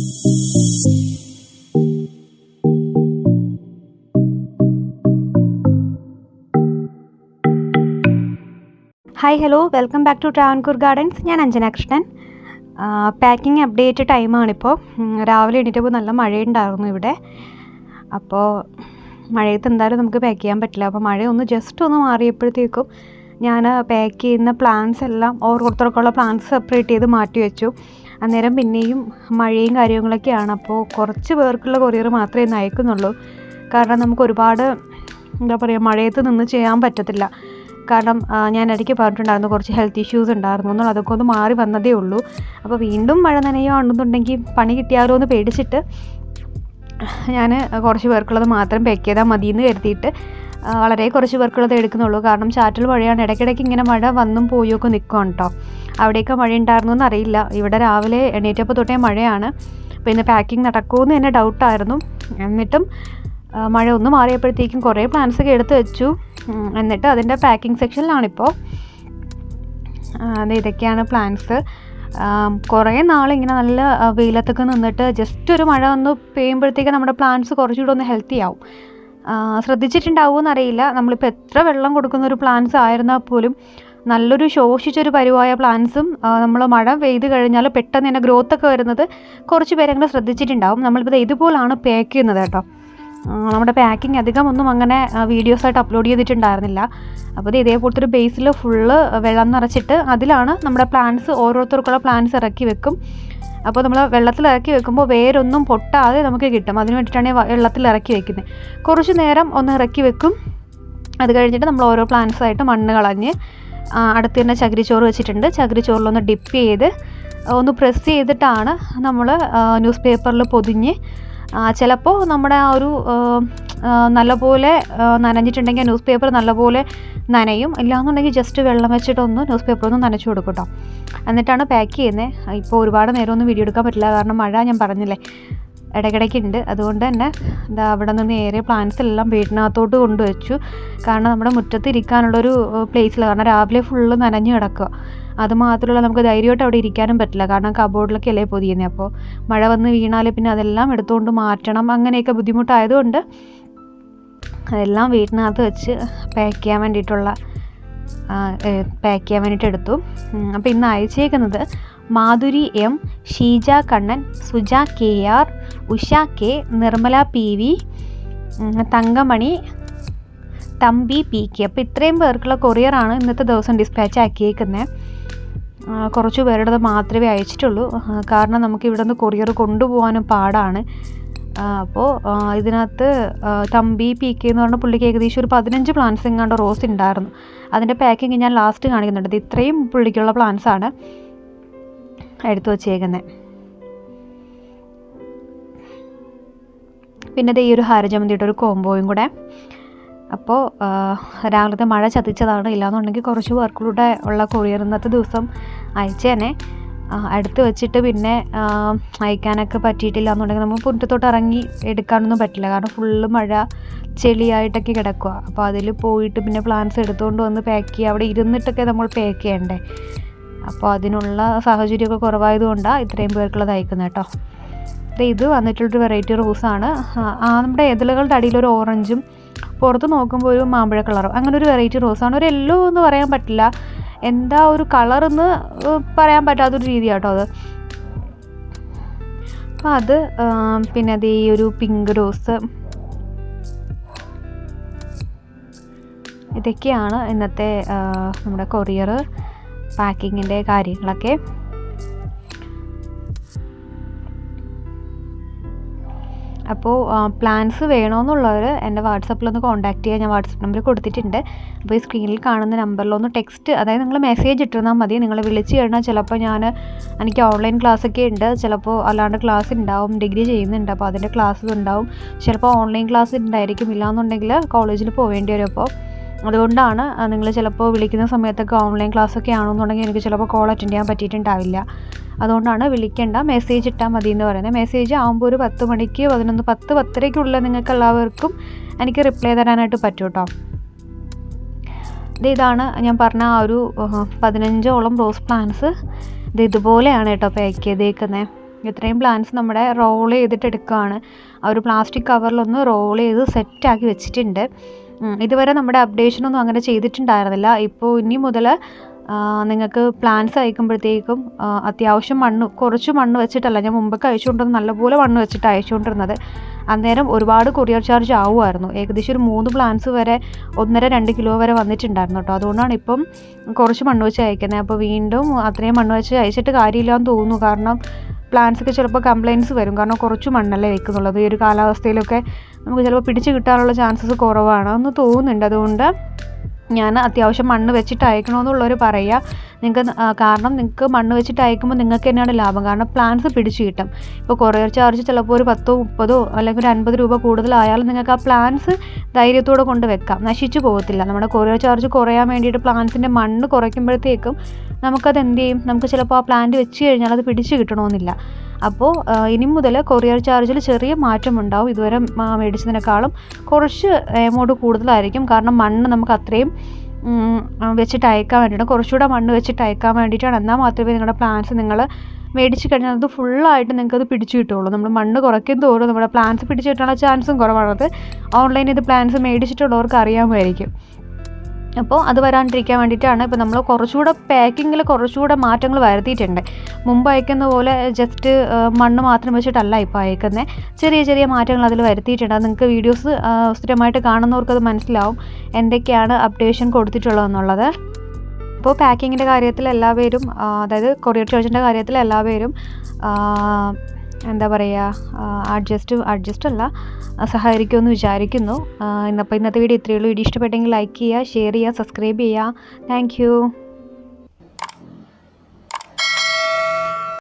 Hi hello, welcome back to Travancore gardens. ഞാൻ Anjana Krishnan. Packing update ടൈമാണിപ്പോൾ. രാവിലെ എണീറ്റപ്പോൾ നല്ല മഴയുണ്ടായിരുന്നു ഇവിടെ. അപ്പോൾ മഴയത്ത് എന്തായാലും നമുക്ക് പാക്ക് ചെയ്യാൻ പറ്റില്ല. അപ്പോൾ മഴയൊന്ന് ജസ്റ്റ് ഒന്ന് മാറിയപ്പോഴത്തേക്കും ഞാൻ പാക്ക് ചെയ്യുന്ന പ്ലാന്റ്സ് എല്ലാം ഓരോരുത്തർക്കുള്ള പ്ലാന്റ്സ് സെപ്പറേറ്റ് ചെയ്ത് മാറ്റി വെച്ചു. അന്നേരം പിന്നെയും മഴയും കാര്യങ്ങളൊക്കെയാണ്. അപ്പോൾ കുറച്ച് പേർക്കുള്ള കൊറിയർ മാത്രമേ ഇന്ന് അയക്കുന്നുള്ളൂ. കാരണം നമുക്ക് ഒരുപാട് എന്താ പറയുക, മഴയത്ത് നിന്ന് ചെയ്യാൻ പറ്റത്തില്ല. കാരണം ഞാൻ ഇടയ്ക്ക് പറഞ്ഞിട്ടുണ്ടായിരുന്നു കുറച്ച് ഹെൽത്ത് ഇഷ്യൂസ് ഉണ്ടായിരുന്നു എന്നുള്ള, അതൊക്കെ ഒന്ന് മാറി വന്നതേ ഉള്ളൂ. അപ്പോൾ വീണ്ടും മഴ നനയുകയാണെന്നുണ്ടെങ്കിൽ പണി കിട്ടിയാലോ എന്ന് പേടിച്ചിട്ട് ഞാൻ കുറച്ച് പേർക്കുള്ളത് മാത്രം പാക്ക് ചെയ്താൽ മതി എന്ന് കരുതിയിട്ട് വളരെ കുറച്ച് പേർക്കുള്ളത് എടുക്കുന്നുള്ളൂ. കാരണം ചാറ്റൽ മഴയാണ്, ഇടയ്ക്കിടയ്ക്ക് ഇങ്ങനെ മഴ വന്നും പോയൊക്കെ നിൽക്കും കേട്ടോ. അവിടെയൊക്കെ മഴ ഉണ്ടായിരുന്നു എന്നറിയില്ല. ഇവിടെ രാവിലെ എണീറ്റപ്പോൾ തൊട്ടേ മഴയാണ്. അപ്പോൾ ഇന്ന് പാക്കിംഗ് നടക്കുമോ എന്ന് തന്നെ ഡൗട്ടായിരുന്നു. എന്നിട്ടും മഴ ഒന്ന് മാറിയപ്പോഴത്തേക്കും കുറേ പ്ലാന്റ്സൊക്കെ എടുത്ത് വെച്ചു. എന്നിട്ട് അതിൻ്റെ പാക്കിംഗ് സെക്ഷനിലാണിപ്പോൾ. ഇതൊക്കെയാണ് പ്ലാന്റ്സ്. കുറേ നാളിങ്ങനെ നല്ല വെയിലത്തൊക്കെ നിന്നിട്ട് ജസ്റ്റ് ഒരു മഴ ഒന്ന് പെയ്യുമ്പോഴത്തേക്കും നമ്മുടെ പ്ലാന്റ്സ് കുറച്ചുകൂടെ ഒന്ന് ഹെൽത്തി ആവും. ശ്രദ്ധിച്ചിട്ടുണ്ടാവുമെന്ന് അറിയില്ല, നമ്മളിപ്പോൾ എത്ര വെള്ളം കൊടുക്കുന്ന ഒരു പ്ലാന്റ്സ് ആയിരുന്നാൽ പോലും നല്ലൊരു ശോഷിച്ചൊരു പരുവായ പ്ലാന്റ്സും നമ്മൾ മഴ പെയ്ത് കഴിഞ്ഞാൽ പെട്ടെന്ന് തന്നെ ഗ്രോത്തൊക്കെ വരുന്നത് കുറച്ച് പേരെങ്കിലും ശ്രദ്ധിച്ചിട്ടുണ്ടാവും. നമ്മളിപ്പോൾ ഇതുപോലാണ് പാക്ക് ചെയ്യുന്നത് കേട്ടോ. നമ്മുടെ പാക്കിംഗ് അധികം ഒന്നും അങ്ങനെ വീഡിയോസായിട്ട് അപ്ലോഡ് ചെയ്തിട്ടുണ്ടായിരുന്നില്ല. അപ്പോൾ ഇതേപോലത്തെ ഒരു ബേസിൽ ഫുള്ള് വെള്ളം നിറച്ചിട്ട് അതിലാണ് നമ്മുടെ പ്ലാന്റ്സ്, ഓരോരുത്തർക്കുള്ള പ്ലാന്റ്സ് ഇറക്കി വെക്കും. അപ്പോൾ നമ്മൾ വെള്ളത്തിൽ ഇറക്കി വെക്കുമ്പോൾ വേരൊന്നും പൊട്ടാതെ നമുക്ക് കിട്ടും. അതിന് വേണ്ടിയിട്ടാണ് വെള്ളത്തിൽ ഇറക്കി വെക്കുന്നത്. കുറച്ച് നേരം ഒന്ന് ഇറക്കി വെക്കും. അത് കഴിഞ്ഞിട്ട് നമ്മൾ ഓരോ പ്ലാന്റ്സായിട്ട് മണ്ണ് കളഞ്ഞ് അടുത്ത് തന്നെ ചകിരിച്ചോറ് വെച്ചിട്ടുണ്ട്. ചകിരിച്ചോറിലൊന്ന് ഡിപ്പ് ചെയ്ത് ഒന്ന് പ്രസ് ചെയ്തിട്ടാണ് നമ്മൾ ന്യൂസ് പേപ്പറിൽ പൊതിഞ്ഞ്, ചിലപ്പോൾ നമ്മുടെ ആ ഒരു നല്ലപോലെ നനഞ്ഞിട്ടുണ്ടെങ്കിൽ ന്യൂസ് പേപ്പർ നല്ലപോലെ നനയും. ഇല്ലാന്നുണ്ടെങ്കിൽ ജസ്റ്റ് വെള്ളം വെച്ചിട്ടൊന്ന് ന്യൂസ് പേപ്പർ ഒന്ന് നനച്ചു കൊടുക്കും കേട്ടോ. എന്നിട്ടാണ് പാക്ക് ചെയ്യുന്നത്. ഇപ്പോൾ ഒരുപാട് നേരമൊന്നും വീഡിയോ എടുക്കാൻ പറ്റില്ല, കാരണം മഴ ഞാൻ പറഞ്ഞില്ലേ ഇടയ്ക്കിടയ്ക്കുണ്ട്. അതുകൊണ്ട് തന്നെ അവിടെ നിന്ന് നേരെ പ്ലാന്റ്സ് എല്ലാം വീടിനകത്തോട്ട് കൊണ്ടുവച്ചു. കാരണം നമ്മുടെ മുറ്റത്ത് ഇരിക്കാനുള്ളൊരു പ്ലേസില്ല. കാരണം രാവിലെ ഫുള്ള് നനഞ്ഞ് കിടക്കുക. അതുമാത്രമല്ല, നമുക്ക് ധൈര്യമായിട്ട് അവിടെ ഇരിക്കാനും പറ്റില്ല. കാരണം കബോർഡിലൊക്കെ അല്ലേ പൊതിയുന്നത്. അപ്പോൾ മഴ വന്ന് വീണാൽ പിന്നെ അതെല്ലാം എടുത്തുകൊണ്ട് മാറ്റണം, അങ്ങനെയൊക്കെ ബുദ്ധിമുട്ടായതുകൊണ്ട് അതെല്ലാം വീട്ടിനകത്ത് വെച്ച് പാക്ക് ചെയ്യാൻ വേണ്ടിയിട്ട് എടുത്തു. അപ്പോൾ ഇന്ന് അയച്ചേക്കുന്നത് Madhuri M, Sheeja Kannan, Suja K R, Usha K, Nirmala P V, Thankamani, Thampi P K. അപ്പോൾ ഇത്രയും പേർക്കുള്ള കൊറിയറാണ് ഇന്നത്തെ ദിവസം ഡിസ്പാച്ച് ആക്കിയേക്കുന്നത്. കുറച്ച് പേരുടേത് മാത്രമേ അയച്ചിട്ടുള്ളൂ. കാരണം നമുക്ക് ഇവിടെ നിന്ന് കൊറിയർ കൊണ്ടുപോകാനും പാടാണ്. അപ്പോൾ ഇതിനകത്ത് തമ്പി പി കെ എന്ന് പറഞ്ഞ പുള്ളിക്ക് ഏകദേശം ഒരു 15 പ്ലാന്റ്സ് എങ്ങാണ്ട് റോസ് ഉണ്ടായിരുന്നു. അതിൻ്റെ പാക്കിങ് ഞാൻ ലാസ്റ്റ് കാണിക്കുന്നുണ്ട്. ഇത്രയും പുള്ളിക്കുള്ള പ്ലാന്റ്സാണ് എടുത്തു വച്ചേക്കുന്നത്. പിന്നെ ഈ ഒരു ഹാരജമന്തിയുടെ ഒരു കോംബോയും കൂടെ. അപ്പോൾ രാവിലത്തെ മഴ ചതിച്ചതാണ്. ഇല്ലാന്നുണ്ടെങ്കിൽ കുറച്ച് പേർക്കൂടെ ഉള്ള കൊറിയർ ഇന്നത്തെ ദിവസം അയച്ചേനെ. അടുത്ത് വെച്ചിട്ട് പിന്നെ അയക്കാനൊക്കെ പറ്റിയിട്ടില്ല എന്നുണ്ടെങ്കിൽ നമ്മൾ മുറ്റത്തോട്ട് ഇറങ്ങി എടുക്കാനൊന്നും പറ്റില്ല. കാരണം ഫുള്ള് മഴ ചെളിയായിട്ടൊക്കെ കിടക്കുക. അപ്പോൾ അതിൽ പോയിട്ട് പിന്നെ പ്ലാന്റ്സ് എടുത്തുകൊണ്ട് വന്ന് പാക്ക് ചെയ്യുക, അവിടെ ഇരുന്നിട്ടൊക്കെ നമ്മൾ പാക്ക് ചെയ്യണ്ടേ. അപ്പോൾ അതിനുള്ള സാഹചര്യമൊക്കെ കുറവായതുകൊണ്ടാണ് ഇത്രയും പേർക്കുള്ളത് അയക്കുന്നത് കേട്ടോ. ഇത് വന്നിട്ടുള്ളൊരു വെറൈറ്റി റോസാണ്. നമ്മുടെ എതിലുകളുടെ അടിയിലൊരു ഓറഞ്ചും പുറത്ത് നോക്കുമ്പോൾ ഒരു മാമ്പഴ കളറും, അങ്ങനെ ഒരു വെറൈറ്റി റോസാണ്. ഒരു യെല്ലോ എന്ന് പറയാൻ പറ്റില്ല, എന്താ ഒരു കളറെന്ന് പറയാൻ പറ്റാത്തൊരു രീതിയാണ് കേട്ടോ അത്. അപ്പോൾ അത് പിന്നെ അത് ഈ ഒരു പിങ്ക് റോസ്, ഇതൊക്കെയാണ് ഇന്നത്തെ നമ്മുടെ കൊറിയർ പാക്കിങ്ങിൻ്റെ കാര്യങ്ങളൊക്കെ. അപ്പോൾ പ്ലാൻസ് വേണമെന്നുള്ളവർ എൻ്റെ വാട്സപ്പിലൊന്ന് കോൺടാക്ട് ചെയ്യുക. ഞാൻ വാട്സപ്പ് നമ്പർ കൊടുത്തിട്ടുണ്ട്. അപ്പോൾ ഈ സ്ക്രീനിൽ കാണുന്ന നമ്പറിലൊന്ന് ടെക്സ്റ്റ്, അതായത് നിങ്ങൾ മെസ്സേജ് ഇട്ടിരുന്നാൽ മതി. നിങ്ങൾ വിളിച്ച് കഴിഞ്ഞാൽ ചിലപ്പോൾ എനിക്ക് ഓൺലൈൻ ക്ലാസ്സൊക്കെ ഉണ്ട്, ചിലപ്പോൾ അല്ലാണ്ട് ക്ലാസ് ഉണ്ടാവും. ഡിഗ്രി ചെയ്യുന്നുണ്ട്, അപ്പോൾ അതിൻ്റെ ക്ലാസ്സസ് ഉണ്ടാവും. ചിലപ്പോൾ ഓൺലൈൻ ക്ലാസ് ഉണ്ടായിരിക്കും, ഇല്ലാന്നുണ്ടെങ്കിൽ കോളേജിൽ പോവേണ്ടി വരും. അപ്പോൾ അതുകൊണ്ടാണ് നിങ്ങൾ ചിലപ്പോൾ വിളിക്കുന്ന സമയത്തൊക്കെ ഓൺലൈൻ ക്ലാസ്സൊക്കെ ആണെന്നുണ്ടെങ്കിൽ എനിക്ക് ചിലപ്പോൾ കോൾ അറ്റൻഡ് ചെയ്യാൻ പറ്റിയിട്ടുണ്ടാവില്ല. അതുകൊണ്ടാണ് വിളിക്കേണ്ട, മെസ്സേജ് ഇട്ടാൽ മതി എന്ന് പറയുന്നത്. മെസ്സേജ് ആകുമ്പോൾ ഒരു 10 മണിക്ക് 10-10:30 നിങ്ങൾക്ക് എല്ലാവർക്കും എനിക്ക് റിപ്ലൈ തരാനായിട്ട് പറ്റും കേട്ടോ. ഇതാണ് ഞാൻ പറഞ്ഞ ആ ഒരു 15ഓളം റോസ് പ്ലാന്റ്സ്. ഇതുപോലെയാണ് കേട്ടോ പാക്ക് ചെയ്തേക്കുന്നത്. ഇത്രയും പ്ലാന്റ്സ് നമ്മുടെ റോൾ ചെയ്തിട്ട് എടുക്കുകയാണ്. ആ ഒരു പ്ലാസ്റ്റിക് കവറിലൊന്ന് റോൾ ചെയ്ത് സെറ്റാക്കി വെച്ചിട്ടുണ്ട്. ഇതുവരെ നമ്മുടെ അപ്ഡേഷനൊന്നും അങ്ങനെ ചെയ്തിട്ടുണ്ടായിരുന്നില്ല. ഇപ്പോൾ ഇനി മുതൽ നിങ്ങൾക്ക് പ്ലാന്റ്സ് അയക്കുമ്പോഴത്തേക്കും അത്യാവശ്യം കുറച്ച് മണ്ണ് വെച്ചിട്ടല്ല, ഞാൻ മുമ്പൊക്കെ അയച്ചുകൊണ്ടിരുന്നത് നല്ലപോലെ മണ്ണ് വെച്ചിട്ട് അയച്ചുകൊണ്ടിരുന്നത്. അന്നേരം ഒരുപാട് കൊറിയർ ചാർജ് ആവുമായിരുന്നു. ഏകദേശം ഒരു 3 പ്ലാന്റ്സ് വരെ 1.5-2 കിലോ വരെ വന്നിട്ടുണ്ടായിരുന്നു കേട്ടോ. അതുകൊണ്ടാണ് ഇപ്പം കുറച്ച് മണ്ണ് വെച്ച് അയക്കുന്നത്. അപ്പോൾ വീണ്ടും അത്രയും മണ്ണ് വെച്ച് അയച്ചിട്ട് കാര്യമില്ലാന്ന് തോന്നുന്നു. കാരണം പ്ലാന്റ്സൊക്കെ ചിലപ്പോൾ കംപ്ലയിൻറ്റ്സ് വരും. കാരണം കുറച്ച് മണ്ണല്ലേ വെക്കുന്നുള്ളത്. ഈ ഒരു കാലാവസ്ഥയിലൊക്കെ നമുക്ക് ചിലപ്പോൾ പിടിച്ച് കിട്ടാനുള്ള ചാൻസസ് കുറവാണെന്ന് തോന്നുന്നുണ്ട്. അതുകൊണ്ട് ഞാൻ അത്യാവശ്യം മണ്ണ് വെച്ചിട്ട് അയക്കണമെന്നുള്ളവർ പറയുക. കാരണം നിങ്ങൾക്ക് മണ്ണ് വെച്ചിട്ട് അയക്കുമ്പോൾ നിങ്ങൾക്ക് തന്നെയാണ് ലാഭം. കാരണം പ്ലാന്റ്സ് പിടിച്ച് കിട്ടും. ഇപ്പോൾ കൊറിയർ ചാർജ് ചിലപ്പോൾ ഒരു 10, 30 അല്ലെങ്കിൽ ഒരു 50 രൂപ കൂടുതലായാലും നിങ്ങൾക്ക് ആ പ്ലാന്റ്സ് ധൈര്യത്തോടെ കൊണ്ട് വെക്കാം, നശിച്ചു പോകത്തില്ല. നമ്മുടെ കൊറിയർ ചാർജ് കുറയാൻ വേണ്ടിയിട്ട് പ്ലാന്റ്സിൻ്റെ മണ്ണ് കുറയ്ക്കുമ്പോഴത്തേക്കും നമുക്കത് എന്ത് ചെയ്യും, നമുക്ക് ചിലപ്പോൾ ആ പ്ലാന്റ് വെച്ച് കഴിഞ്ഞാൽ അത് പിടിച്ച് കിട്ടണമെന്നില്ല. അപ്പോൾ ഇനി മുതൽ കൊറിയർ ചാർജിൽ ചെറിയ മാറ്റമുണ്ടാവും. ഇതുവരെ മേടിച്ചതിനേക്കാളും കുറച്ച് എമൗണ്ട് കൂടുതലായിരിക്കും. കാരണം മണ്ണ് നമുക്ക് അത്രയും വെച്ചിട്ട് അയക്കാൻ വേണ്ടിയിട്ട്, കുറച്ചുകൂടെ മണ്ണ് വെച്ചിട്ട് അയക്കാൻ വേണ്ടിയിട്ടാണ്. എന്നാൽ മാത്രമേ നിങ്ങളുടെ പ്ലാന്റ്സ് നിങ്ങൾ മേടിച്ച് കഴിഞ്ഞാൽ അത് ഫുള്ളായിട്ട് നിങ്ങൾക്കത് പിടിച്ച് കിട്ടുള്ളൂ. നമ്മൾ മണ്ണ് കുറയ്ക്കും തോറും നമ്മുടെ പ്ലാന്റ്സ് പിടിച്ച് കിട്ടാനുള്ള ചാൻസും കുറവാണത്. ഓൺലൈനിൽ ഇത് പ്ലാന്റ്സ് മേടിച്ചിട്ടുള്ളവർക്ക് അറിയാമായിരിക്കും. അപ്പോൾ അത് വരാണ്ടിരിക്കാൻ വേണ്ടിയിട്ടാണ് ഇപ്പോൾ നമ്മൾ കുറച്ചുകൂടെ പാക്കിങ്ങിൽ കുറച്ചുകൂടെ മാറ്റങ്ങൾ വരുത്തിയിട്ടുണ്ട്. മുമ്പ് അയക്കുന്ന പോലെ ജസ്റ്റ് മണ്ണ് മാത്രം വെച്ചിട്ടല്ല ഇപ്പോൾ അയക്കുന്നത്. ചെറിയ ചെറിയ മാറ്റങ്ങൾ അതിൽ വരുത്തിയിട്ടുണ്ട്. അത് നിങ്ങൾക്ക് വീഡിയോസ് സ്ഥിരമായിട്ട് കാണുന്നവർക്കത് മനസ്സിലാവും എന്തൊക്കെയാണ് അപ്ഡേഷൻ കൊടുത്തിട്ടുള്ളതെന്നുള്ളത്. അപ്പോൾ പാക്കിങ്ങിൻ്റെ കാര്യത്തിൽ എല്ലാവരും, അതായത് കൊറിയർ ചാർജിൻ്റെ കാര്യത്തിൽ എല്ലാവരും എന്താ പറയുക, അഡ്ജസ്റ്റ് അല്ല, സഹകരിക്കുമെന്ന് വിചാരിക്കുന്നു. ഇന്നത്തെ വീഡിയോ ഇത്രയേ ഉള്ളൂ. വീഡിയോ ഇഷ്ടപ്പെട്ടെങ്കിൽ ലൈക്ക് ചെയ്യുക, ഷെയർ ചെയ്യുക, സബ്സ്ക്രൈബ് ചെയ്യുക. താങ്ക്